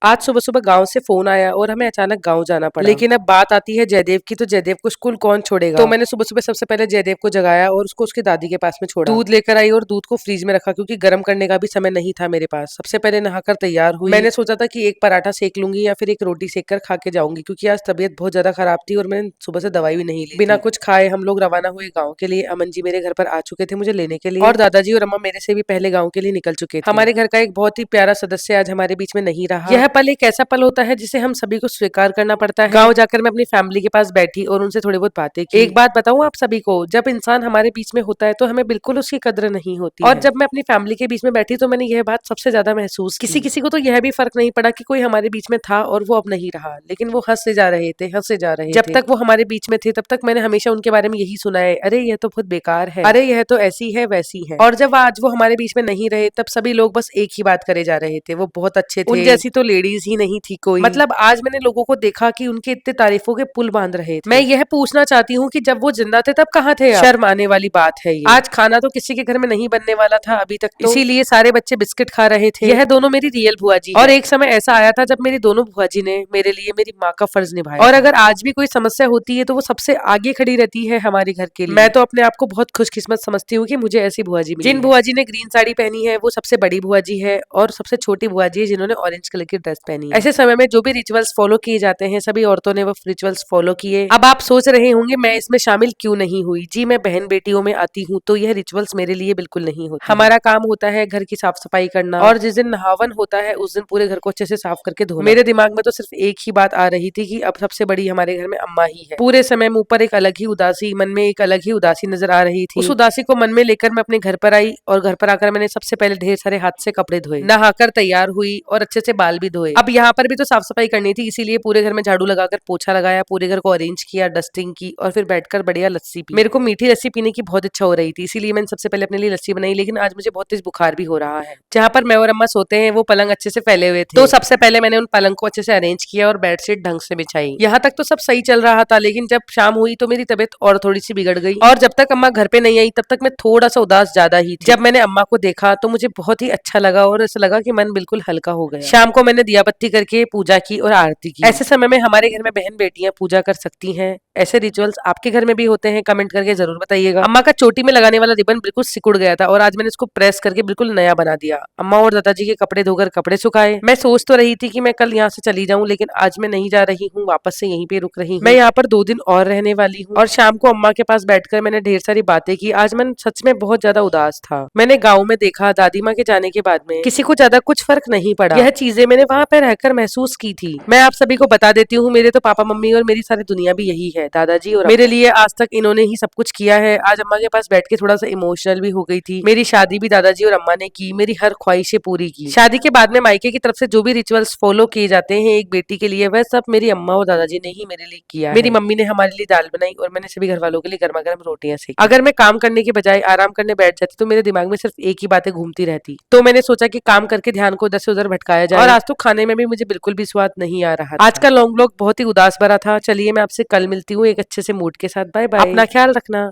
आज सुबह सुबह गांव से फोन आया और हमें अचानक गांव जाना पड़ा। लेकिन अब बात आती है जयदेव की, तो जयदेव को स्कूल कौन छोड़ेगा। तो मैंने सुबह सुबह सबसे पहले जयदेव को जगाया और उसको उसकी दादी के पास में छोड़ा। दूध लेकर आई और दूध को फ्रीज में रखा क्योंकि गर्म करने का भी समय नहीं था मेरे पास। सबसे पहले नहाकर तैयार हुई। मैंने सोचा था कि एक पराठा सेक लूंगी या फिर एक रोटी सेक कर खा के जाऊंगी क्योंकि आज तबीयत बहुत ज्यादा खराब थी और मैंने सुबह से दवाई भी नहीं ली। बिना कुछ खाए हम लोग रवाना हुए गाँव के लिए। अमन जी मेरे घर पर आ चुके थे मुझे लेने के लिए और दादाजी और अम्मा मेरे से भी पहले गाँव के लिए निकल चुके थे। हमारे घर का एक बहुत ही प्यारा सदस्य आज हमारे बीच में नहीं रहा। यह पल एक ऐसा पल होता है जिसे हम सभी को स्वीकार करना पड़ता है। गांव जाकर मैं अपनी फैमिली के पास बैठी और उनसे थोड़ी बहुत बातें की। एक बात बताऊं आप सभी को, जब इंसान हमारे बीच में होता है तो हमें बिल्कुल उसकी कद्र नहीं होती और जब मैं अपनी फैमिली के बीच में बैठी तो मैंने यह बात सबसे ज्यादा महसूस की। किसी किसी को तो यह भी फर्क नहीं पड़ा कि कोई हमारे बीच में था और वो अब नहीं रहा, लेकिन वो हंसते जा रहे थे, हंसते जा रहे थे। जब तक वो हमारे बीच में थे तब तक मैंने हमेशा उनके बारे में यही सुना है, अरे यह तो बहुत बेकार है, अरे यह तो ऐसी है वैसी है। और जब आज वो हमारे बीच में नहीं रहे तब सभी लोग बस एक ही बात करे जा रहे थे, वो बहुत अच्छे थे, उन जैसी तो लेडीज ही नहीं थी कोई। मतलब आज मैंने लोगों को देखा कि उनके इतने तारीफों के पुल बांध रहे थे। मैं यह पूछना चाहती हूँ कि जब वो जिंदा थे तब कहाँ थे आप? शर्म आने वाली बात है ये। आज खाना तो किसी के घर में नहीं बनने वाला था अभी तक तो, इसीलिए सारे बच्चे बिस्किट खा रहे थे। यह दोनों मेरी रियल बुआ जी और एक समय ऐसा आया था जब मेरी दोनों बुआ जी ने मेरे लिए मेरी माँ का फर्ज निभाया। और अगर आज भी कोई समस्या होती है तो वो सबसे आगे खड़ी रहती है हमारे घर के लिए। मैं तो अपने आप को बहुत खुशकिस्मत समझती हूँ कि मुझे ऐसी बुआ जी मिली। जिन बुआ जी ने ग्रीन साड़ी पहनी है वो सबसे बड़ी बुआ जी है और सबसे छोटी बुआ जी है जिन्होंने ऑरेंज कलर की ड्रेस पहनी है। ऐसे समय में जो भी रिचुअल्स फॉलो किए जाते हैं सभी औरतों ने वो रिचुअल्स फॉलो किए। अब आप सोच रहे होंगे मैं इसमें शामिल क्यों नहीं हुई। जी मैं बहन बेटियों में आती हूँ तो यह रिचुअल्स मेरे लिए बिल्कुल नहीं होता। हमारा काम होता है घर की साफ सफाई करना और जिस दिन नहावन होता है उस दिन पूरे घर को अच्छे से साफ करके धोना। मेरे दिमाग में तो सिर्फ एक ही बात आ रही थी कि अब सबसे बड़ी हमारे घर में अम्मा ही है। पूरे समय मुंह पर एक अलग ही उदासी, मन में एक अलग ही उदासी नजर आ रही थी। उस उदासी को मन में लेकर मैं अपने घर पर आई और घर पर आकर मैंने सबसे पहले ढेर सारे हाथ से कपड़े धोए, नहाकर तैयार हुई और अच्छे से बाल भी धोए। अब यहाँ पर भी तो साफ सफाई करनी थी, इसीलिए पूरे घर में झाड़ू लगाकर पोछा लगाया, पूरे घर को अरेंज किया, डस्टिंग की और फिर बैठकर बढ़िया लस्सी पी। मेरे को मीठी लस्सी पीने की बहुत इच्छा हो रही थी, इसीलिए मैंने सबसे पहले अपने लिए लस्सी बनाई। लेकिन आज मुझे बहुत तेज बुखार भी हो रहा है। जहाँ पर मैं और अम्मा सोते हैं वो पलंग अच्छे से फैले हुए थे, तो सबसे पहले मैंने उन पलंग को अच्छे से अरेंज किया और बेडशीट ढंग से बिछाई। यहाँ तक तो सब सही चल रहा था, लेकिन जब शाम हुई तो मेरी तबीयत और थोड़ी सी बिगड़ गई और जब तक अम्मा घर पे नहीं आई तब तक मैं थोड़ा सा उदास ज्यादा ही थी। जब मैंने अम्मा को देखा तो मुझे बहुत ही अच्छा लगा और ऐसा लगा कि मन बिल्कुल हल्का हो गया। शाम को मैंने दिया बत्ती करके पूजा की और आरती की। ऐसे समय में हमारे घर में बहन बेटियां पूजा कर सकती हैं। ऐसे रिचुअल्स आपके घर में भी होते हैं? कमेंट करके जरूर बताइएगा। अम्मा का चोटी में लगाने वाला रिबन बिल्कुल सिकुड़ गया था और आज मैंने इसको प्रेस करके बिल्कुल नया बना दिया। अम्मा और दादाजी के कपड़े धोकर कपड़े सुखाए। मैं सोच तो रही थी कि मैं कल यहाँ से चली जाऊं, लेकिन आज मैं नहीं जा रही हूँ, वापस से यहीं पे रुक रही हूँ। मैं यहाँ पर 2 दिन और रहने वाली हूँ। और शाम को अम्मा के पास बैठकर मैंने ढेर सारी बातें की। आज मैं सच में बहुत ज्यादा उदास था। मैंने गाँव में देखा दादी माँ के जाने के बाद में किसी को ज्यादा कुछ फर्क नहीं पड़ा। यह चीजें मैंने वहाँ पर रहकर महसूस की थी। मैं आप सभी को बता देती हूँ, मेरे तो पापा मम्मी और मेरी सारी दुनिया भी यही है, दादाजी और मेरे लिए आज तक इन्होंने ही सब कुछ किया है। आज अम्मा के पास बैठ के थोड़ा सा इमोशनल भी हो गई थी। मेरी शादी भी दादाजी और अम्मा ने की, मेरी हर ख्वाहिशें पूरी की। शादी के बाद में मायके की तरफ से जो भी रिचुअल्स फॉलो किए जाते हैं एक बेटी के लिए, वह सब मेरी अम्मा और दादाजी ने ही मेरे लिए किया है। मेरी मम्मी ने हमारे लिए दाल बनाई और मैंने सभी घर वालों के लिए गर्मा गर्म रोटियां सेकी। अगर मैं काम करने के बजाय आराम करने बैठ जाती तो मेरे दिमाग में सिर्फ एक ही बातें घूमती रहती। तो मैंने सोचा कि काम करके ध्यान को इधर से उधर भटकाया जाए। और आज तो खाने में भी मुझे बिल्कुल भी स्वाद नहीं आ रहा। आज का लॉन्ग व्लॉग बहुत ही उदास भरा था। चलिए मैं आपसे कल मिलती हूँ एक अच्छे से मूड के साथ। बाय बाय, अपना ख्याल रखना।